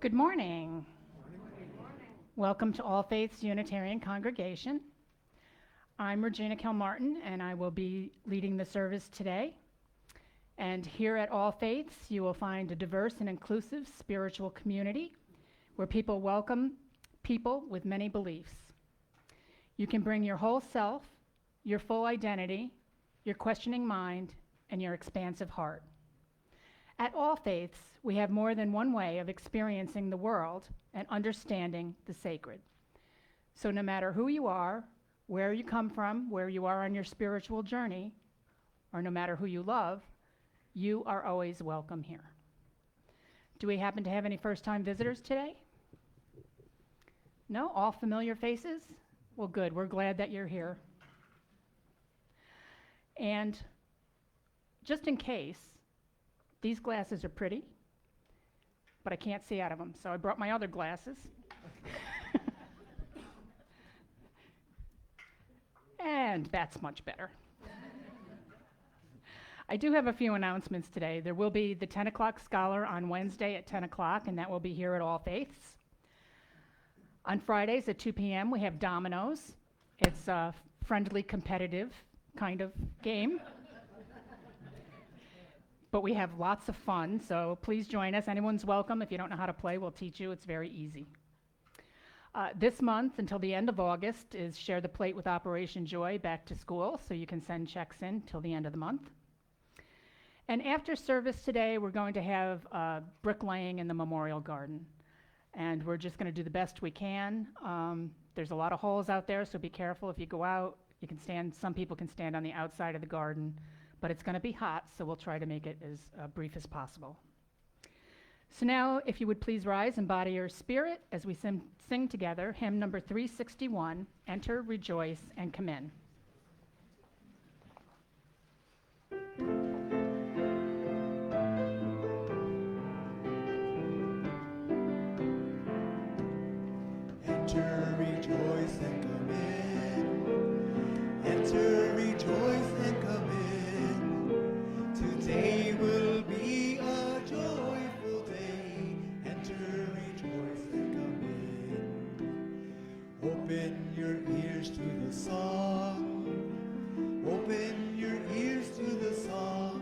Good morning. Welcome to All Faiths Unitarian Congregation. I'm Regina Kilmartin, and I will be leading the service today. And here at All Faiths, you will find a diverse and inclusive spiritual community where people welcome people with many beliefs. You can bring your whole self, your full identity, your questioning mind, and your expansive heart. At All Faiths, we have more than one way of experiencing the world and understanding the sacred. So no matter who you are, where you come from, where you are on your spiritual journey, or no matter who you love, you are always welcome here. Do we happen to have any first-time visitors today? No? All familiar faces? Well, good. We're glad that you're here. And just in case, these glasses are pretty, but I can't see out of them, so I brought my other glasses. And that's much better. I do have a few announcements today. There will be the 10 o'clock Scholar on Wednesday at 10 o'clock, and that will be here at All Faiths. On Fridays at 2 p.m., we have Dominoes. It's a friendly, competitive kind of game. But we have lots of fun, so please join us. Anyone's welcome. If you don't know how to play, we'll teach you. It's very easy. This month, until the end of August, is Share the Plate with Operation Joy back to school, so you can send checks in till the end of the month. And after service today, we're going to have bricklaying in the Memorial Garden. And we're just going to do the best we can. There's a lot of holes out there, so be careful if you go out. You can stand, some people can stand on the outside of the garden. But it's going to be hot, so we'll try to make it as brief as possible. So now, if you would please rise and body your spirit as we sing together hymn number 361, Enter, Rejoice, and Come In. Enter, rejoice, and come in. Enter, rejoice, and come in. Today will be a joyful day. Enter, rejoice, and come in. Open your ears to the song. Open your ears to the song.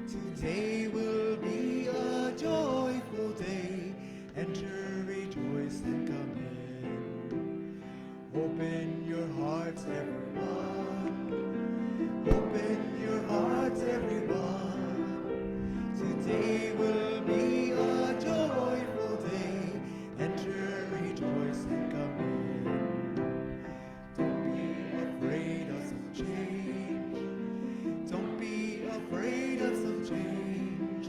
Today will be a joyful day. Enter, rejoice, and come in. Open your hearts, everyone. Open your hearts, everyone. Today will be a joyful day. Enter, rejoice, and come in. Don't be afraid of some change. Don't be afraid of some change.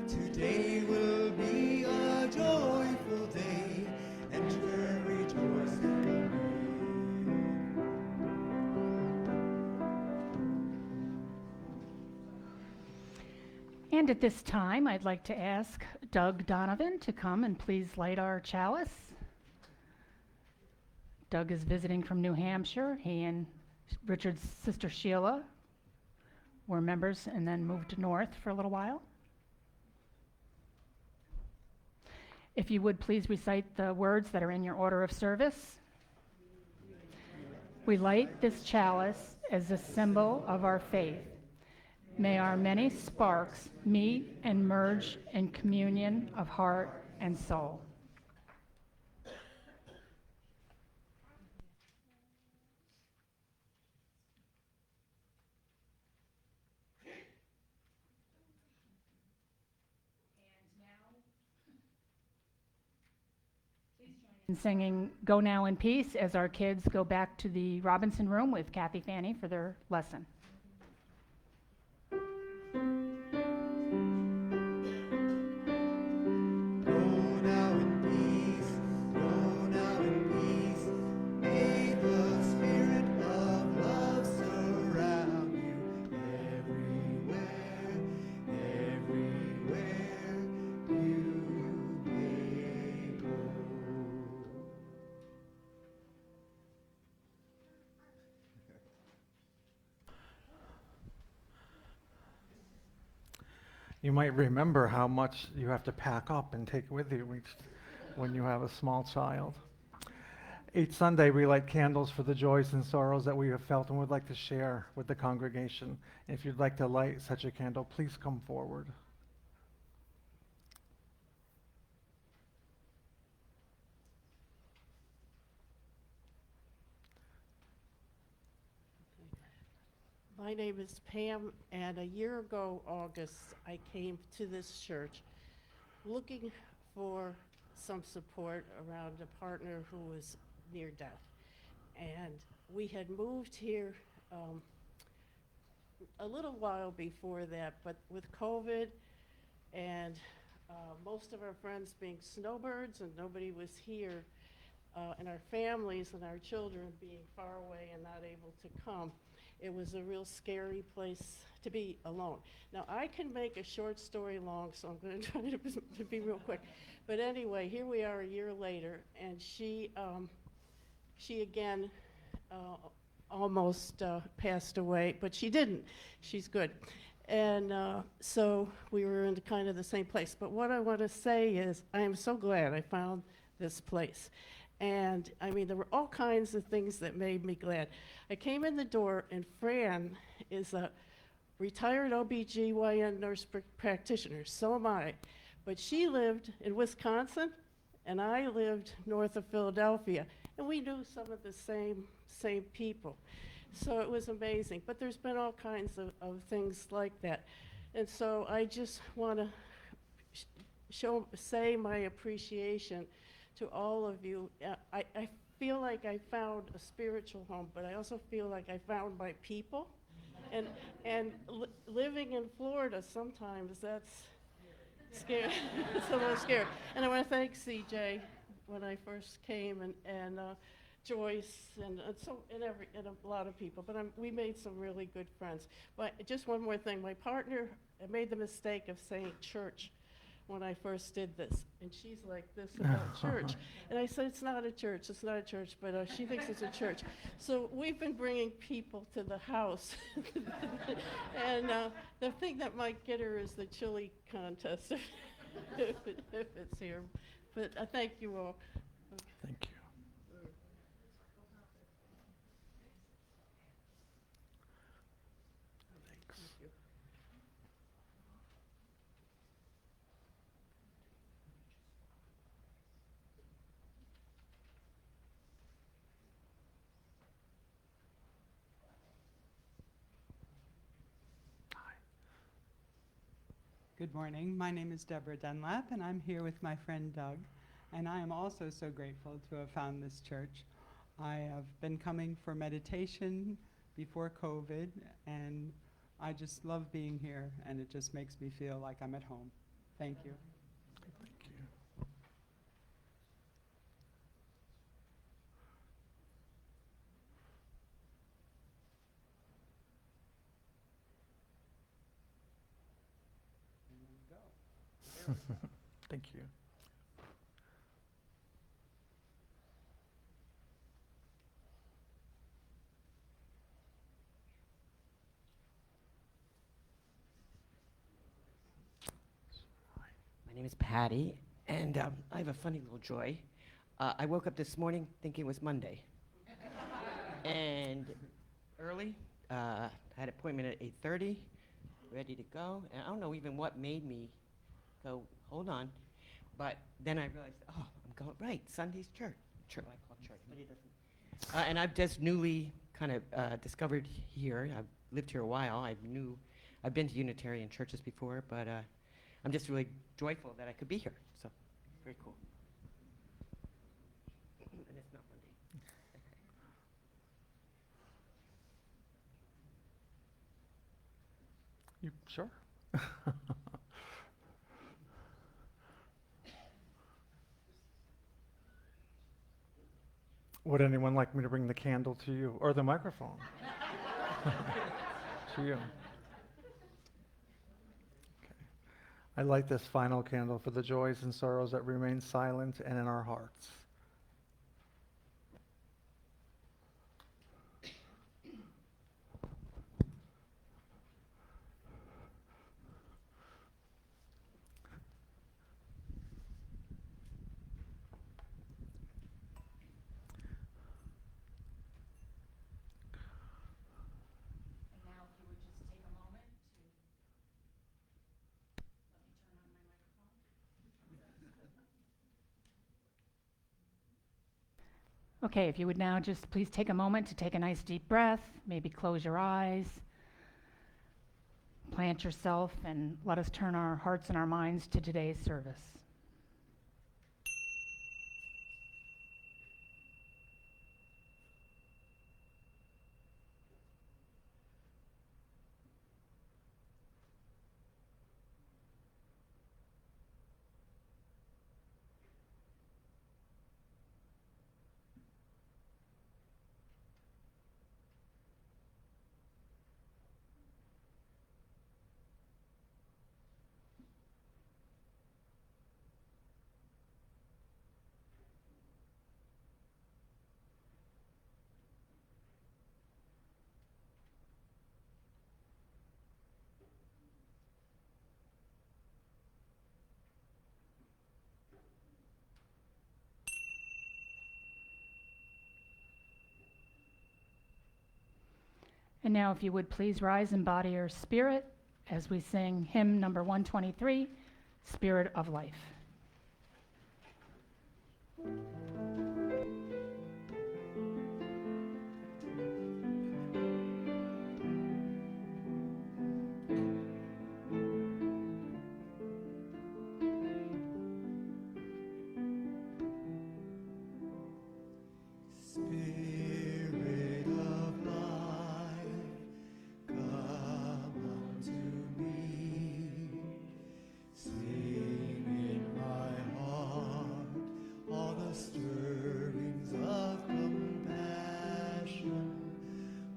Today will be a joyful day. Enter, rejoice, and come in. And at this time, I'd like to ask Doug Donovan to come and please light our chalice. Doug is visiting from New Hampshire. He and Richard's sister Sheila were members and then moved north for a little while. If you would please recite the words that are in your order of service. We light this chalice as a symbol of our faith. May our many sparks meet and merge in communion of heart and soul. And singing Go Now in Peace as our kids go back to the Robinson room with Kathy Fanny for their lesson. You might remember how much you have to pack up and take with you when you have a small child. Each Sunday, we light candles for the joys and sorrows that we have felt and would like to share with the congregation. If you'd like to light such a candle, please come forward. My name is Pam, and a year ago, August, I came to this church looking for some support around a partner who was near death. And we had moved here a little while before that, but with COVID and most of our friends being snowbirds and nobody was here, and our families and our children being far away and not able to come, it was a real scary place to be alone. Now, I can make a short story long, so I'm going to try to be real quick. But anyway, here we are a year later, and she again almost passed away, but she didn't. She's good. And so we were in kind of the same place. But what I want to say is I am so glad I found this place. And I mean, there were all kinds of things that made me glad. I came in the door, and Fran is a retired OBGYN nurse practitioner. So am I. But she lived in Wisconsin, and I lived north of Philadelphia. And we knew some of the same people. So it was amazing. But there's been all kinds of things like that. And so I just want to say my appreciation to all of you. I feel like I found a spiritual home, but I also feel like I found my people. And living in Florida, sometimes that's scary. It's a little scary. And I want to thank CJ when I first came, and Joyce, and a lot of people. But we made some really good friends. But just one more thing. My partner made the mistake of saying church when I first did this, and she's like this about church. And I said, it's not a church, but she thinks it's a church. So we've been bringing people to the house. And the thing that might get her is the chili contest, if it's here. But thank you all. Thank you. Good morning. My name is Deborah Dunlap, and I'm here with my friend Doug. And I am also so grateful to have found this church. I have been coming for meditation before COVID, and I just love being here, and it just makes me feel like I'm at home. Thank you. Thank you. Thank you. My name is Patty, and I have a funny little joy. I woke up this morning thinking it was Monday. And early, I had an appointment at 8:30, ready to go. And I don't know even what made me go, hold on. But then I realized, oh, I'm going, right, Sunday's church. I call church, but it doesn't. And I've just newly kind of discovered here. I've lived here a while. I've been to Unitarian churches before, but I'm just really joyful that I could be here. So, very cool. And it's not Monday. You sure? Would anyone like me to bring the candle to you, or the microphone? To you. Okay. I light this final candle for the joys and sorrows that remain silent and in our hearts. Okay, if you would now just please take a moment to take a nice deep breath, maybe close your eyes, plant yourself, and let us turn our hearts and our minds to today's service. And now, if you would please rise in body or spirit as we sing hymn number 123, Spirit of Life. Spirit of life, come unto me. Sing in my heart all the stirrings of compassion.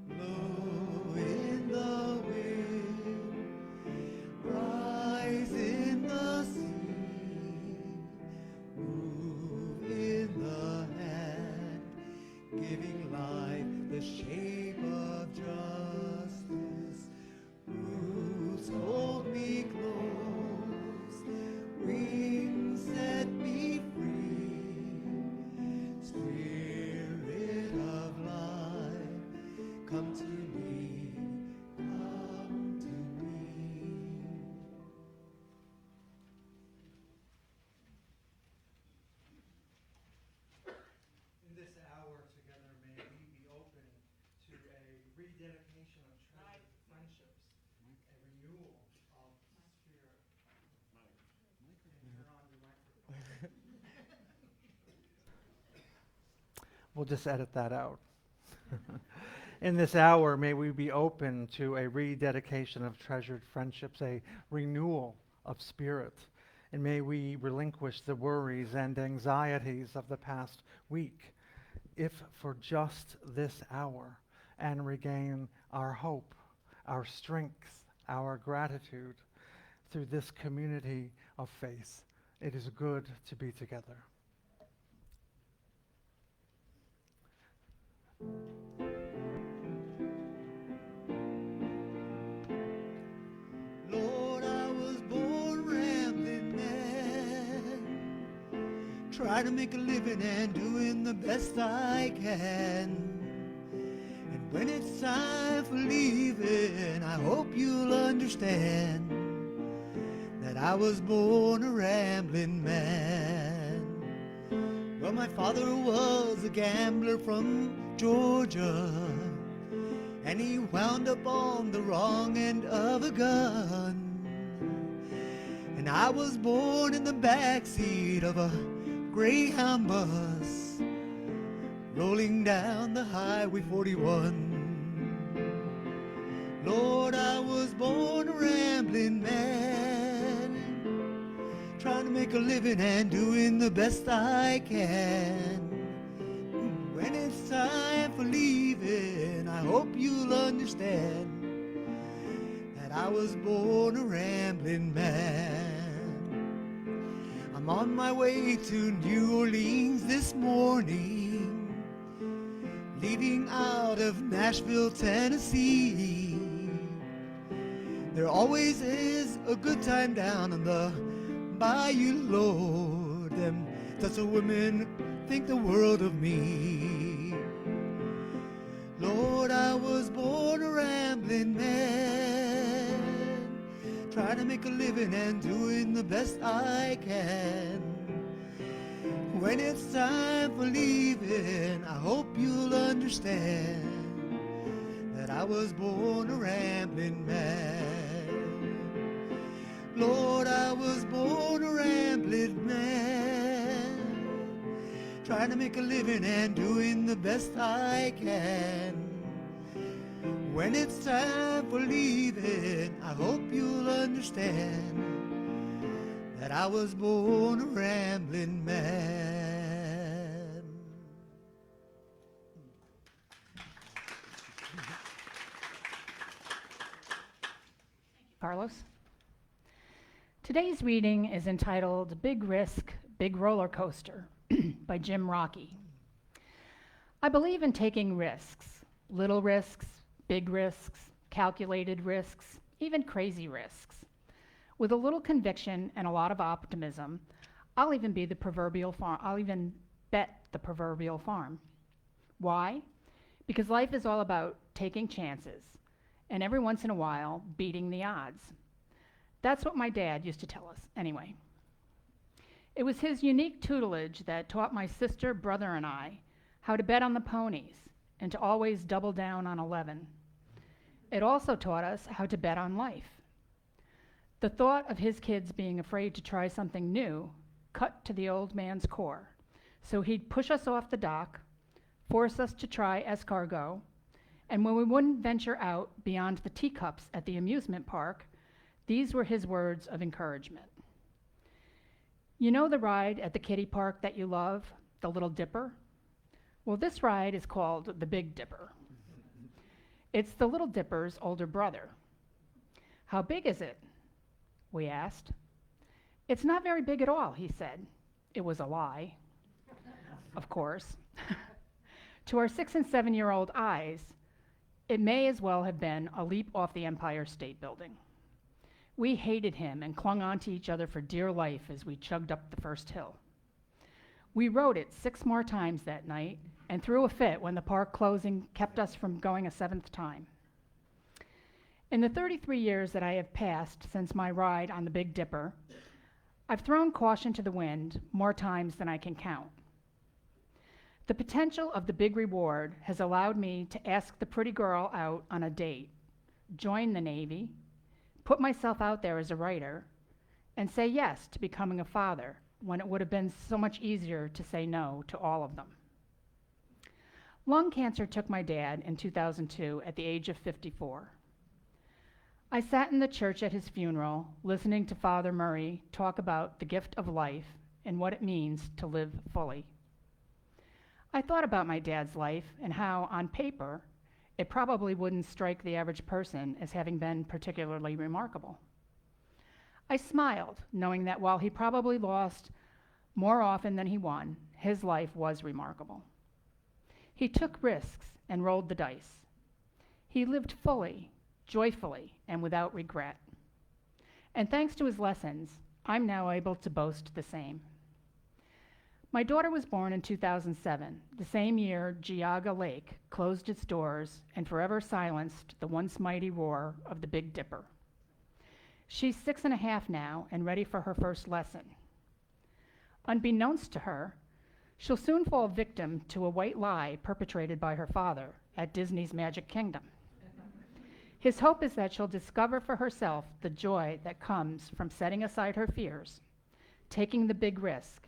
Blow in the wind, rise in the sea, move in the hand, giving life the shape of justice. Roots hold me close, wings set me free. Spirit of life, come to me, come to me. In this hour together, may we be open to a rededication of treasured friendships, a renewal of spirit. And turn on your microphone. We'll just edit that out. In this hour, may we be open to a rededication of treasured friendships, a renewal of spirit. And may we relinquish the worries and anxieties of the past week, if for just this hour, and regain our hope, our strength, our gratitude through this community of faith. It is good to be together. Lord, I was born rambling man, try to make a living and doing the best I can. And when it's time for leaving, I hope you'll understand that I was born a rambling man. Well, my father was a gambler from Georgia, and he wound up on the wrong end of a gun. And I was born in the backseat of a Greyhound bus, rolling down the Highway 41. Lord, I was born a rambling man, trying to make a living and doing the best I can. When it's time for leaving, I hope you'll understand that I was born a rambling man. I'm on my way to New Orleans this morning, leaving out of Nashville, Tennessee. There always is a good time down on the bayou, Lord. Them Tulsa women think the world of me. Lord, I was born a rambling man, trying to make a living and doing the best I can. When it's time for leaving, I hope you'll understand that I was born a rambling man. Lord, I was born a rambling man, trying to make a living and doing the best I can. When it's time for leaving, I hope you'll understand that I was born a rambling man. Carlos. Today's reading is entitled Big Risk, Big Roller Coaster by Jim Rockey. I believe in taking risks, little risks, big risks, calculated risks, even crazy risks. With a little conviction and a lot of optimism, I'll even bet the proverbial farm. Why? Because life is all about taking chances, and every once in a while, beating the odds. That's what my dad used to tell us, anyway. It was his unique tutelage that taught my sister, brother, and I how to bet on the ponies and to always double down on 11. It also taught us how to bet on life. The thought of his kids being afraid to try something new cut to the old man's core, so he'd push us off the dock, force us to try escargot, and when we wouldn't venture out beyond the teacups at the amusement park, these were his words of encouragement. You know the ride at the kiddie park that you love, the Little Dipper? Well, this ride is called the Big Dipper. It's the Little Dipper's older brother. How big is it? We asked. It's not very big at all, he said. It was a lie, of course. To our 6 and 7-year-old eyes, it may as well have been a leap off the Empire State Building. We hated him and clung on to each other for dear life as we chugged up the first hill. We rode it 6 more times that night and threw a fit when the park closing kept us from going a 7th time. In the 33 years that I have passed since my ride on the Big Dipper, I've thrown caution to the wind more times than I can count. The potential of the big reward has allowed me to ask the pretty girl out on a date, join the Navy, put myself out there as a writer, and say yes to becoming a father when it would have been so much easier to say no to all of them. Lung cancer took my dad in 2002 at the age of 54. I sat in the church at his funeral, listening to Father Murray talk about the gift of life and what it means to live fully. I thought about my dad's life and how, on paper, it probably wouldn't strike the average person as having been particularly remarkable. I smiled, knowing that while he probably lost more often than he won, his life was remarkable. He took risks and rolled the dice. He lived fully, joyfully, and without regret. And thanks to his lessons, I'm now able to boast the same. My daughter was born in 2007, the same year Geauga Lake closed its doors and forever silenced the once mighty roar of the Big Dipper. She's 6.5 now and ready for her first lesson. Unbeknownst to her, she'll soon fall victim to a white lie perpetrated by her father at Disney's Magic Kingdom. His hope is that she'll discover for herself the joy that comes from setting aside her fears, taking the big risk,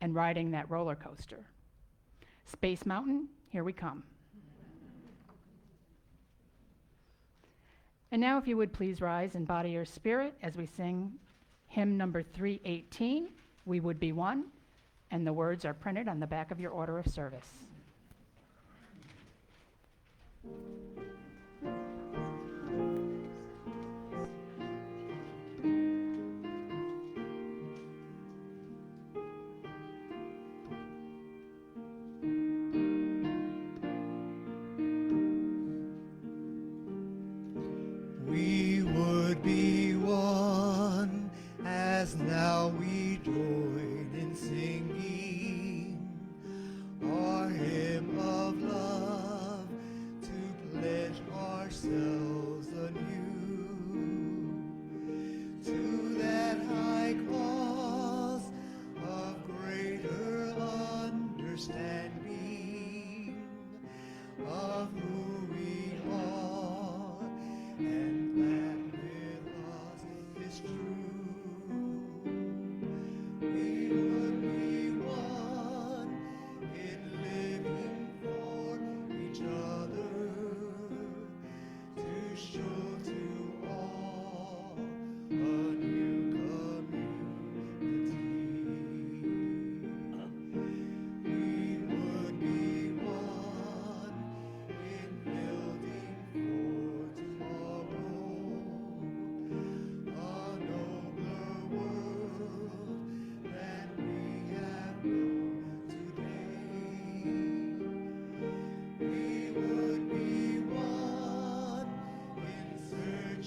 and riding that roller coaster. Space Mountain, here we come. And now if you would please rise in body or spirit as we sing hymn number 318, We Would Be One, and the words are printed on the back of your order of service. We would be one as now we join in singing our hymn of love to pledge ourselves anew to that high cause of greater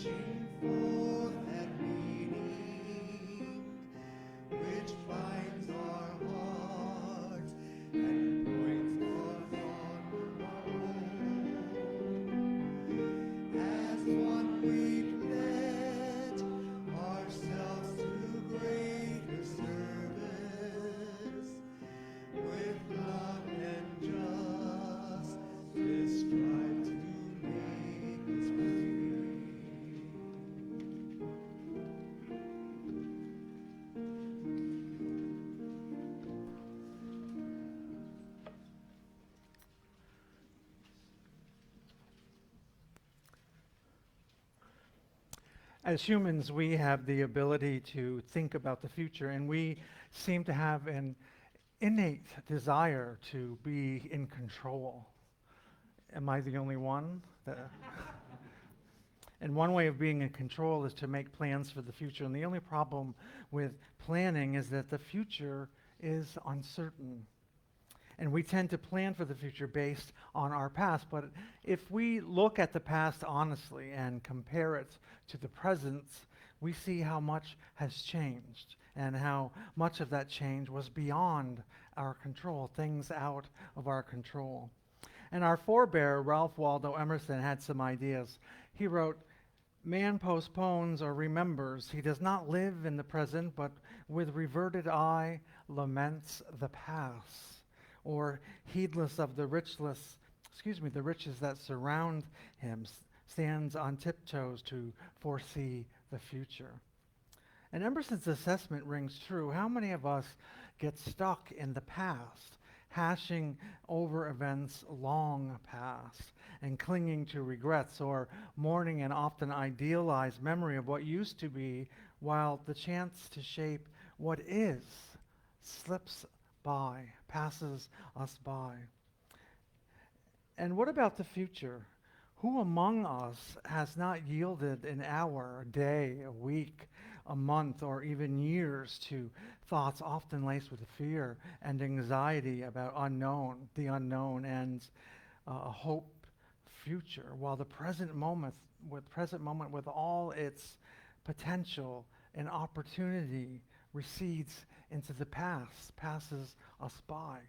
searching for that meaning which binds our hearts and points our thought home. As one we pledge ourselves to greater service, with love and justice strive to make us free. As humans, we have the ability to think about the future, and we seem to have an innate desire to be in control. Am I the only one? And one way of being in control is to make plans for the future. And the only problem with planning is that the future is uncertain. And we tend to plan for the future based on our past. But if we look at the past honestly and compare it to the present, we see how much has changed and how much of that change was beyond our control, things out of our control. And our forebear, Ralph Waldo Emerson, had some ideas. He wrote, "Man postpones or remembers. He does not live in the present, but with reverted eye laments the past." Or heedless of the riches that surround him, stands on tiptoes to foresee the future. And Emerson's assessment rings true. How many of us get stuck in the past, hashing over events long past, and clinging to regrets, or mourning an often idealized memory of what used to be, while the chance to shape what is slips by, passes us by? And what about the future? Who among us has not yielded an hour, a day, a week, a month, or even years to thoughts often laced with fear and anxiety about the unknown, and a hope future, while the present moment with all its potential and opportunity recedes into the past, passes us by?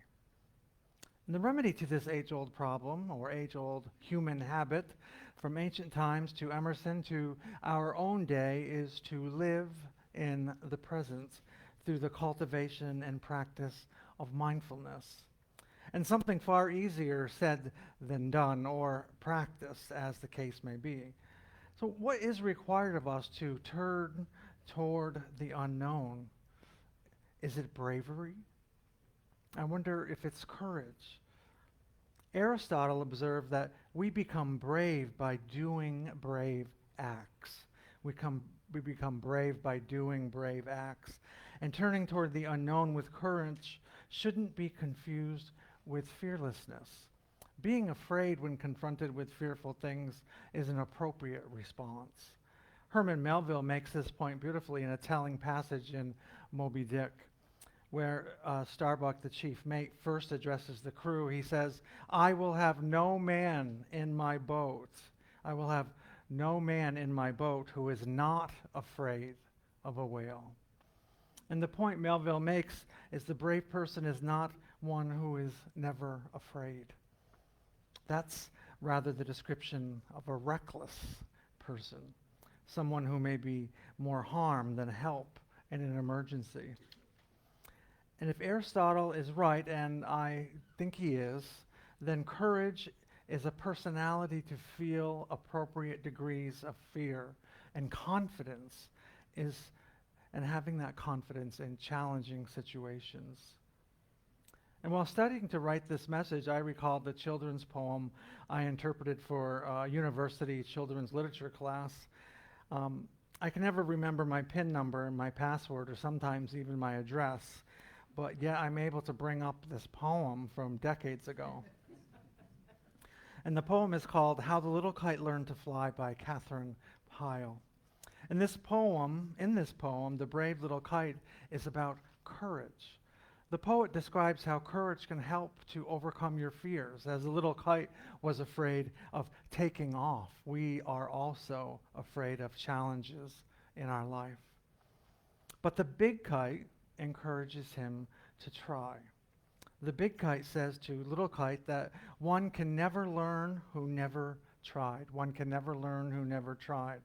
And the remedy to this age-old problem, or age-old human habit, from ancient times to Emerson to our own day, is to live in the present through the cultivation and practice of mindfulness. And something far easier said than done, or practiced, as the case may be. So what is required of us to turn toward the unknown? Is it bravery? I wonder if it's courage. Aristotle observed that we become brave by doing brave acts. We become brave by doing brave acts. And turning toward the unknown with courage shouldn't be confused with fearlessness. Being afraid when confronted with fearful things is an appropriate response. Herman Melville makes this point beautifully in a telling passage in Moby Dick, where Starbuck, the chief mate, first addresses the crew. He says, "I will have no man in my boat. I will have no man in my boat who is not afraid of a whale." And the point Melville makes is the brave person is not one who is never afraid. That's rather the description of a reckless person, someone who may be more harm than help in an emergency. And if Aristotle is right, and I think he is, then courage is a personality to feel appropriate degrees of fear, and confidence is, and having that confidence in challenging situations. And while studying to write this message, I recalled the children's poem I interpreted for a university children's literature class. I can never remember my PIN number and my password, or sometimes even my address, but yet I'm able to bring up this poem from decades ago. And the poem is called "How the Little Kite Learned to Fly" by Catherine Pyle. And in this poem, the brave little kite is about courage. The poet describes how courage can help to overcome your fears. As the little kite was afraid of taking off, we are also afraid of challenges in our life. But the big kite encourages him to try. The big kite says to little kite that one can never learn who never tried. One can never learn who never tried.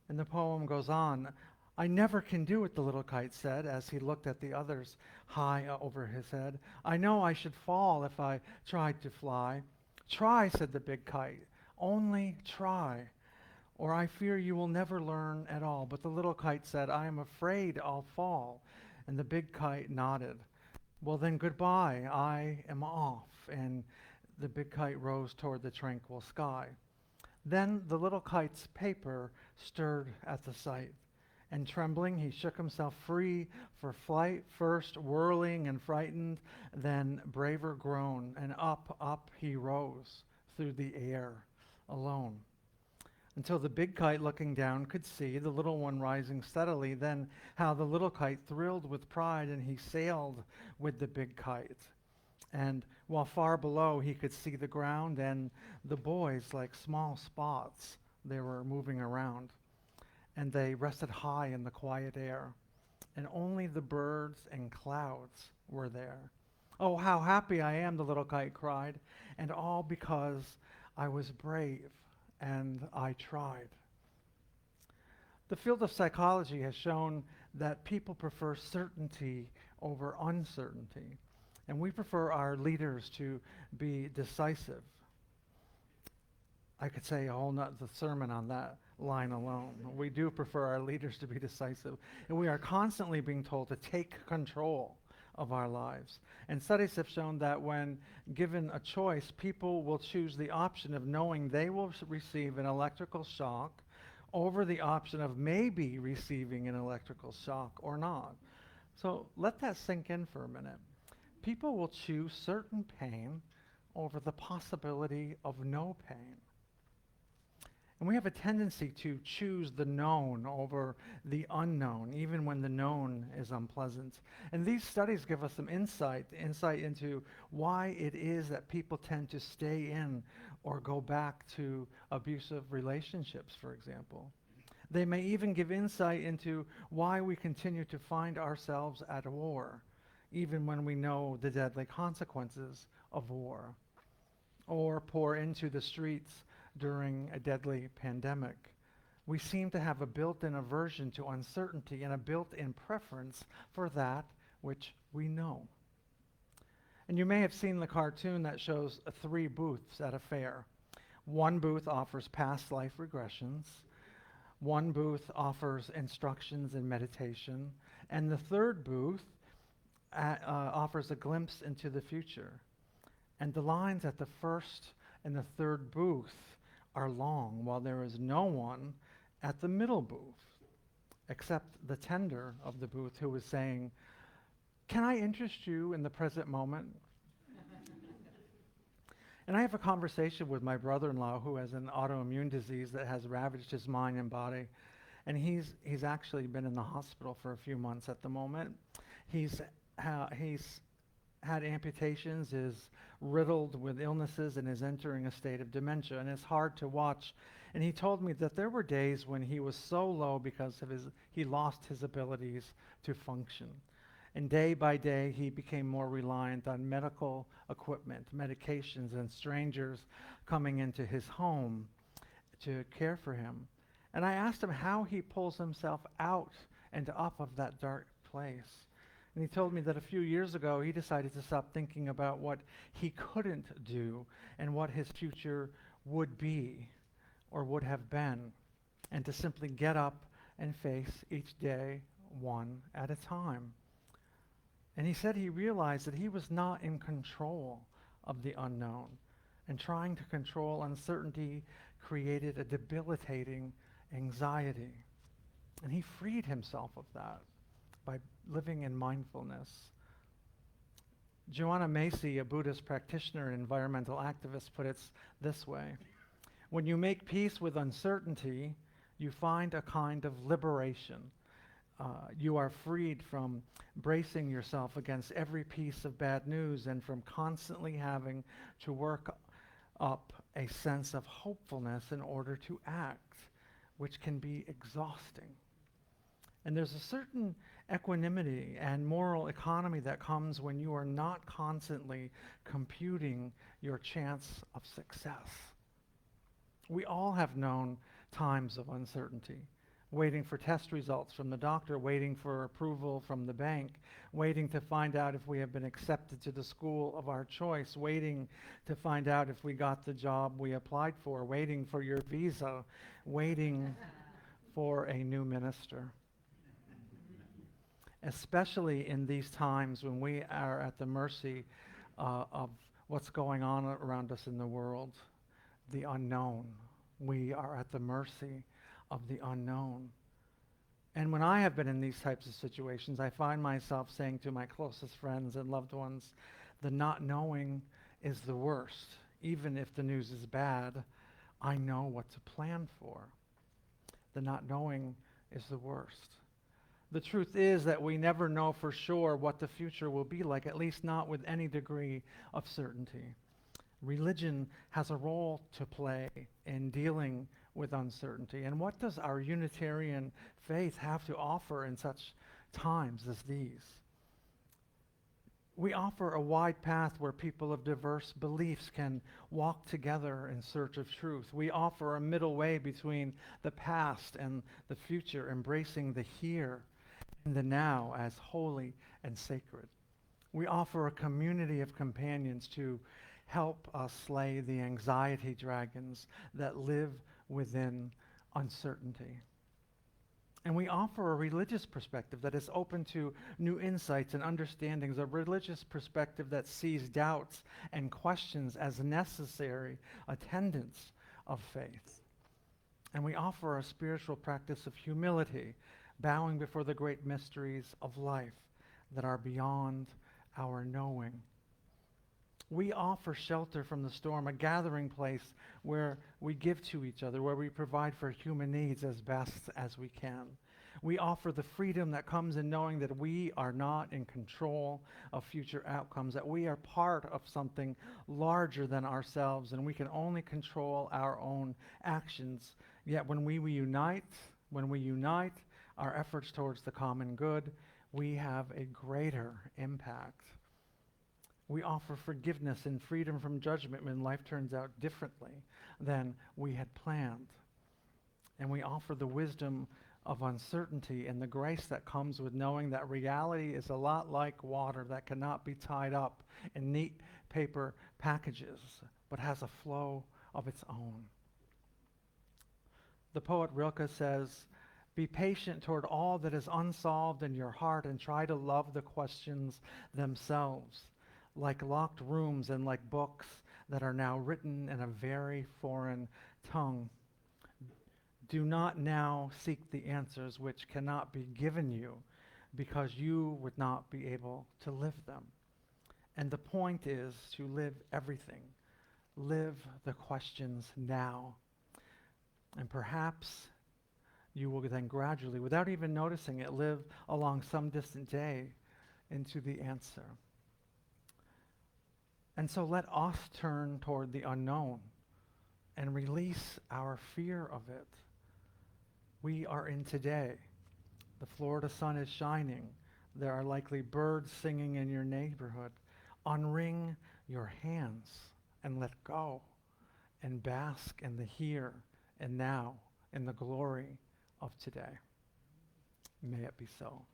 And the poem goes on, I never can do it, the little kite said, as he looked at the others high over his head. I know I should fall if I tried to fly. Try, said the big kite, only try, or I fear you will never learn at all. But the little kite said, I am afraid I'll fall. And the big kite nodded. Well, then goodbye, I am off. And the big kite rose toward the tranquil sky. Then the little kite's paper stirred at the sight. And trembling, he shook himself free for flight, first whirling and frightened, then braver grown, and up he rose through the air alone. Until the big kite looking down could see the little one rising steadily, then how the little kite thrilled with pride, and he sailed with the big kite. And while far below he could see the ground and the boys like small spots, they were moving around. And they rested high in the quiet air, and only the birds and clouds were there. Oh, how happy I am, the little kite cried, and all because I was brave and I tried. The field of psychology has shown that people prefer certainty over uncertainty, and we prefer our leaders to be decisive. I could say a whole nother sermon on that line alone. We do prefer our leaders to be decisive, and we are constantly being told to take control of our lives. And studies have shown that when given a choice, people will choose the option of knowing they will receive an electrical shock over the option of maybe receiving an electrical shock or not. So let that sink in for a minute. People will choose certain pain over the possibility of no pain. And we have a tendency to choose the known over the unknown, even when the known is unpleasant. And these studies give us some insight into why it is that people tend to stay in or go back to abusive relationships, for example. They may even give insight into why we continue to find ourselves at war, even when we know the deadly consequences of war, or pour into the streets during a deadly pandemic. We seem to have a built-in aversion to uncertainty and a built-in preference for that which we know. And you may have seen the cartoon that shows 3 booths at a fair. One booth offers past life regressions, one booth offers instructions in meditation, and the third booth offers a glimpse into the future. And the lines at the first and the third booth are long, while there is no one at the middle booth, except the tender of the booth who is saying, "Can I interest you in the present moment?" And I have a conversation with my brother-in-law who has an autoimmune disease that has ravaged his mind and body, and he's actually been in the hospital for a few months at the moment. He's had amputations, is riddled with illnesses, and is entering a state of dementia, and it's hard to watch. And he told me that there were days when he was so low because of he lost his abilities to function. And day by day, he became more reliant on medical equipment, medications, and strangers coming into his home to care for him. And I asked him how he pulls himself out and up of that dark place. And he told me that a few years ago, he decided to stop thinking about what he couldn't do and what his future would be or would have been, and to simply get up and face each day one at a time. And he said he realized that he was not in control of the unknown, and trying to control uncertainty created a debilitating anxiety. And he freed himself of that by living in mindfulness. Joanna Macy, a Buddhist practitioner and environmental activist, put it this way: when you make peace with uncertainty, you find a kind of liberation. You are freed from bracing yourself against every piece of bad news and from constantly having to work up a sense of hopefulness in order to act, which can be exhausting. And there's a certain equanimity and moral economy that comes when you are not constantly computing your chance of success. We all have known times of uncertainty, waiting for test results from the doctor, waiting for approval from the bank, waiting to find out if we have been accepted to the school of our choice, waiting to find out if we got the job we applied for, waiting for your visa, waiting for a new minister. Especially in these times when we are at the mercy of what's going on around us in the world, the unknown. We are at the mercy of the unknown. And when I have been in these types of situations, I find myself saying to my closest friends and loved ones, the not knowing is the worst. Even if the news is bad, I know what to plan for. The not knowing is the worst. The truth is that we never know for sure what the future will be like, at least not with any degree of certainty. Religion has a role to play in dealing with uncertainty. And what does our Unitarian faith have to offer in such times as these? We offer a wide path where people of diverse beliefs can walk together in search of truth. We offer a middle way between the past and the future, embracing the here and the now as holy and sacred. We offer a community of companions to help us slay the anxiety dragons that live within uncertainty. And we offer a religious perspective that is open to new insights and understandings, a religious perspective that sees doubts and questions as necessary attendants of faith. And we offer a spiritual practice of humility, bowing before the great mysteries of life that are beyond our knowing. We offer shelter from the storm, a gathering place where we give to each other, where we provide for human needs as best as we can. We offer the freedom that comes in knowing that we are not in control of future outcomes, that we are part of something larger than ourselves, and we can only control our own actions. Yet when we unite our efforts towards the common good, we have a greater impact. We offer forgiveness and freedom from judgment when life turns out differently than we had planned. And we offer the wisdom of uncertainty and the grace that comes with knowing that reality is a lot like water that cannot be tied up in neat paper packages, but has a flow of its own. The poet Rilke says, "Be patient toward all that is unsolved in your heart and try to love the questions themselves, like locked rooms and like books that are now written in a very foreign tongue. Do not now seek the answers which cannot be given you because you would not be able to live them." And the point is to live everything. Live the questions now. And perhaps you will then gradually, without even noticing it, live along some distant day into the answer. And so let us turn toward the unknown and release our fear of it. We are in today. The Florida sun is shining. There are likely birds singing in your neighborhood. Unring your hands and let go and bask in the here and now in the glory of today. May it be so.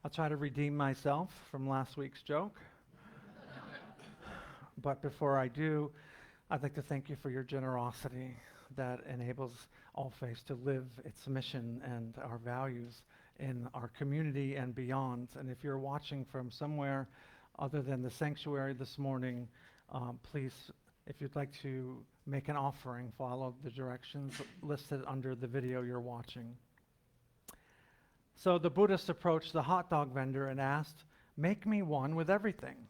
I'll try to redeem myself from last week's joke. But before I do, I'd like to thank you for your generosity that enables All Faiths to live its mission and our values in our community and beyond. And if you're watching from somewhere other than the sanctuary this morning, please, if you'd like to make an offering, follow the directions listed under the video you're watching. So the Buddhist approached the hot dog vendor and asked, "Make me one with everything."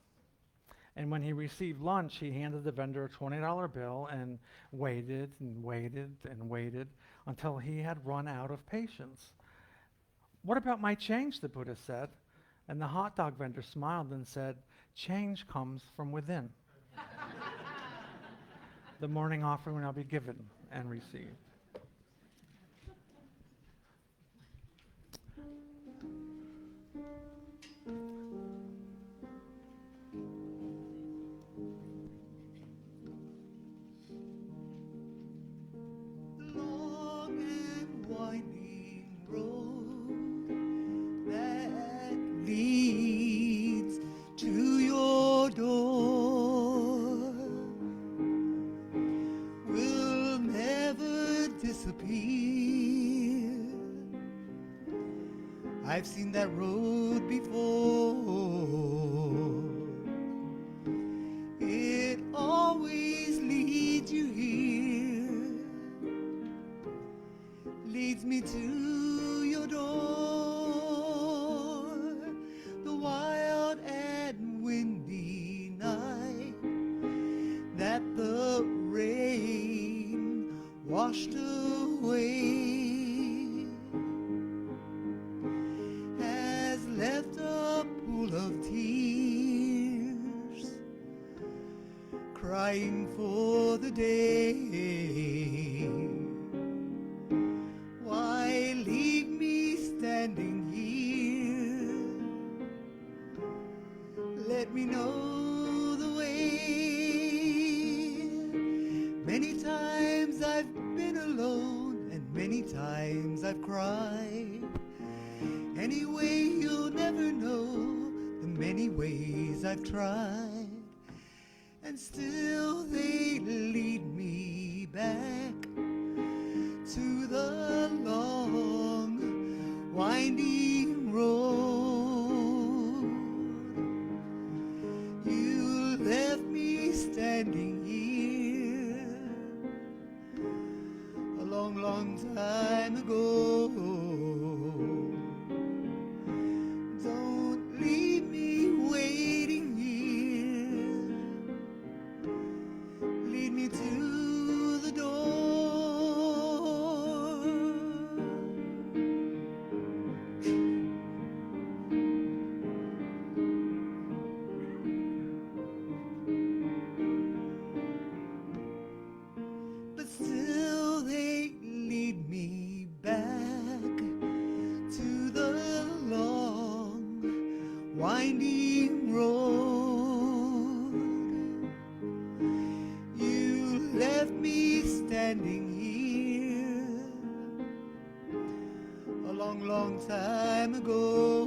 And when he received lunch, he handed the vendor a $20 bill and waited and waited and waited until he had run out of patience. "What about my change?" the Buddha said. And the hot dog vendor smiled and said, "Change comes from within." The morning offering will now be given and received. Long and winding road that leads to your door will never disappear. I've seen that road before. It always leads you here, leads me to your door. The wild and windy night that the rain washed away has left a pool of tears, crying for the day. Why leave me standing here? Let me know the way. Many times I've been alone, and many times I've cried. Anyway, you'll never know the many ways I've tried. And still they lead me back to the long, winding road. You left me standing here a long, long time ago. Don't leave me waiting here. Lead me to the door. But still they lead me back to the long, winding road. You left me standing here a long, long time ago.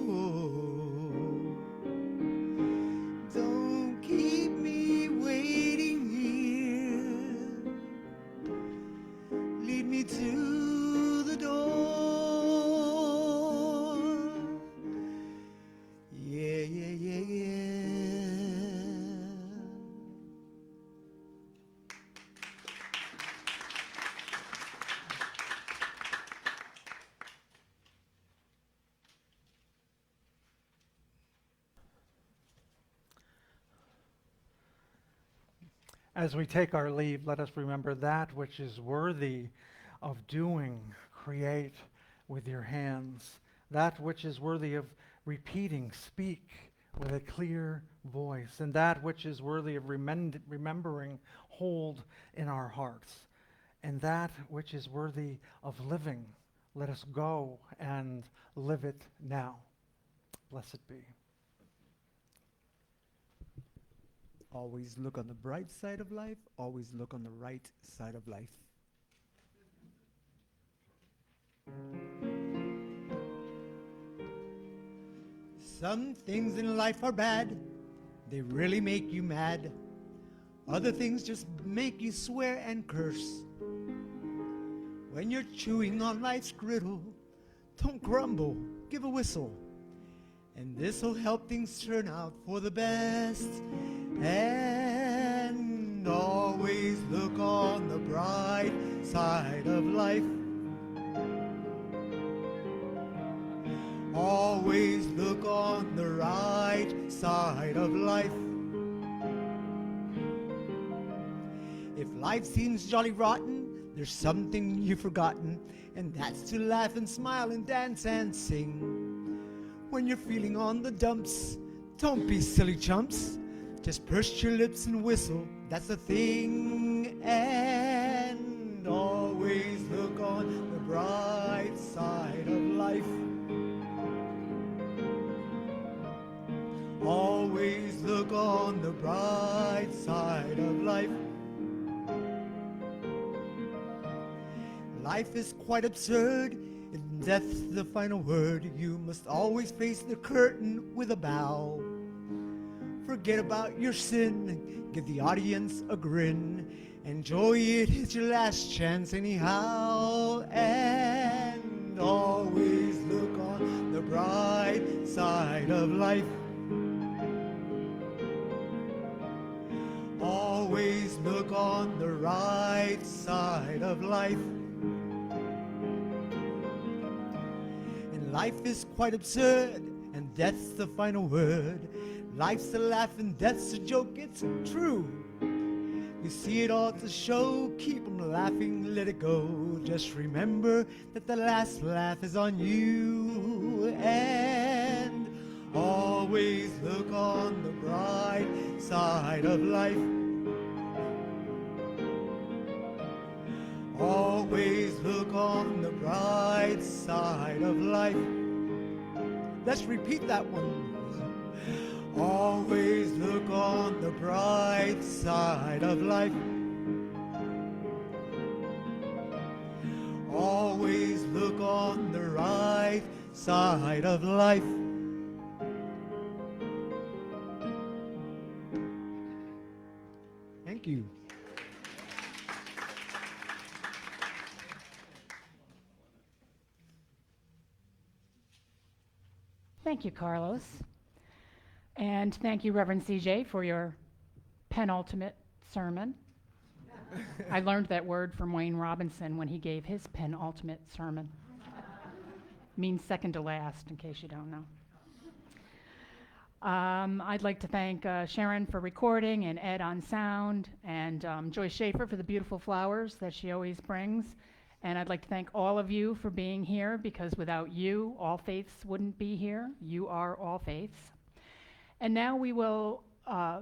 Don't keep me waiting here. Lead me to the door. Yeah, yeah, yeah, yeah. As we take our leave, let us remember that which is worthy of doing, create with your hands. That which is worthy of repeating, speak with a clear voice. And that which is worthy of remembering, hold in our hearts. And that which is worthy of living, let us go and live it now. Blessed be. Always look on the bright side of life. Always look on the right side of life. Some things in life are bad. They really make you mad. Other things just make you swear and curse. When you're chewing on life's griddle, don't grumble, give a whistle. And this'll help things turn out for the best. And always look on the bright side of life. Always look on the right side of life. life seems jolly rotten, there's something you've forgotten, and that's to laugh and smile and dance and sing. When you're feeling on the dumps, don't be silly chumps. Just purse your lips and whistle, that's the thing. And always look on the bright side of life. Always look on the bright side of life. Life is quite absurd, and death's the final word. You must always face the curtain with a bow. Forget about your sin, give the audience a grin. Enjoy it, it's your last chance anyhow. And always look on the bright side of life. Always look on the right side of life. And life is quite absurd, and death's the final word. Life's a laugh and death's a joke, it's true. You see it all to show, keep 'em laughing, let it go. Just remember that the last laugh is on you. And always look on the bright side of life. Always look on the bright side of life. Let's repeat that one. Always look on the bright side of life. Always look on the right side of life. Thank you. Thank you, Carlos. And thank you, Reverend CJ, for your penultimate sermon. I learned that word from Wayne Robinson when he gave his penultimate sermon. Means second to last, in case you don't know. I'd like to thank Sharon for recording, and Ed on sound, and Joyce Schaefer for the beautiful flowers that she always brings. And I'd like to thank all of you for being here, because without you, All Faiths wouldn't be here. You are All Faiths. And now we will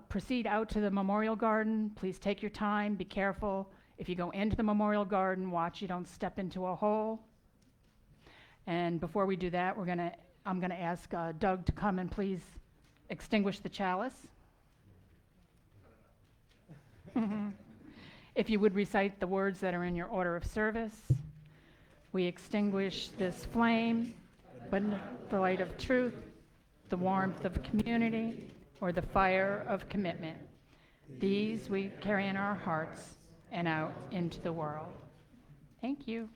proceed out to the Memorial Garden. Please take your time, be careful. If you go into the Memorial Garden, watch you don't step into a hole. And before we do that, I'm gonna ask Doug to come and please extinguish the chalice. If you would recite the words that are in your order of service. We extinguish this flame, but the light of truth, the warmth of community, or the fire of commitment. These we carry in our hearts and out into the world. Thank you.